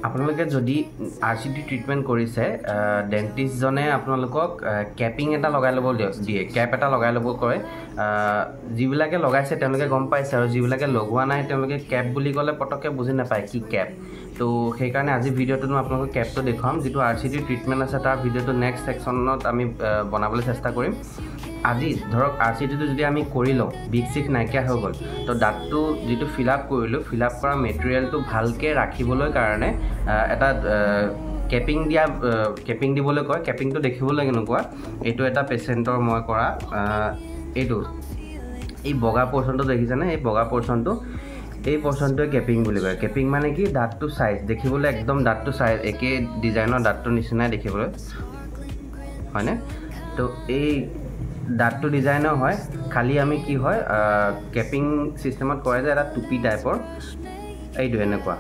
আপোনালোকে যদি RCT treatment কৰিছে ডেন্টিষ্টজনে আপোনালোকক কেপিং এটা লগাই ল'ব দিয়ে কেপ এটা লগাই ল'ব কয় যিবিলাকে লগাইছে তেওঁলোকে গম পাইছে আৰু যিবিলাকে লগোৱা নাই তেওঁলোকে কেপ বুলি ক'লে পটককৈ বুজি নাপায় কি কেপ তো সেইকাৰণে আজি ভিডিঅ'টোত মই আপোনালোকক কেপটো দেখুৱাম যিটো RCT ট্ৰিটমেণ্ট আছে তাৰ ভিডিঅ'টো নেক্সট ছেকশ্যনত আমি বনাবলৈ চেষ্টা কৰিম আজি ধৰক RCTটো যদি আমি কৰি লওঁ বিগ চিক নাইকিয়া হৈ গ'ল তো দাঁতটো যিটো ফিল আপ কৰিলোঁ ফিল আপ কৰা মেটেৰিয়েলটো ভালকৈ ৰাখিবলৈ কাৰণে এটা কেপিং দিবলৈ কয় কেপিংটো দেখিবলৈ কেনেকুৱা এইটো এটা পেচেণ্টৰ মই কৰা এইটো এই বগা পৰ্চনটো দেখিছেনে এই বগা পৰ্চনটো এই পৰ্চনটোৱে কেপিং বুলি কয় কেপিং মানে কি দাঁতটো চাইজ দেখিবলৈ একদম দাঁতটো চাইজ একে ডিজাইনৰ দাঁতটোৰ নিচিনাই দেখিবলৈ হয়নে তো এই দাঁতটো ডিজাইনৰ হয় খালি আমি কি হয় কেপিং সিস্টেমত কৰে যে এটা টুপি টাইপৰ এইটো এনেকুৱা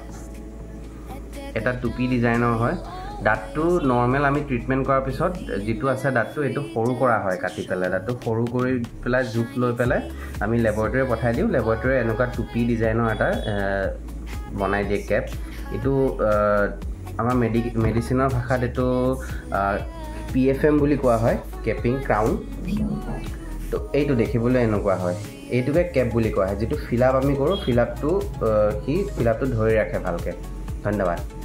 এটা টুপি ডিজাইনৰ হয় দাঁতটো নৰ্মেল আমি ট্ৰিটমেণ্ট কৰাৰ পিছত যিটো আছে দাঁতটো এইটো সৰু কৰা হয় কাটি পেলাই দাঁতটো সৰু কৰি পেলাই জোখ লৈ পেলাই আমি লেবৰেটৰী পঠাই দিওঁ লেবৰেটৰী এনেকুৱা টুপি ডিজাইনৰ এটা বনাই দিয়ে কেপ এইটো আমাৰ মেডিচিনৰ ভাষাত এইটো PFM বুলি কোৱা হয় কেপিং ক্ৰাউন তো এইটো দেখিবলৈ এনেকুৱা হয় এইটোকে কেপ বুলি কোৱা হয় যিটো ফিল আপ আমি কৰোঁ ফিল আপটো ধৰি ৰাখে ভালকৈ ধন্যবাদ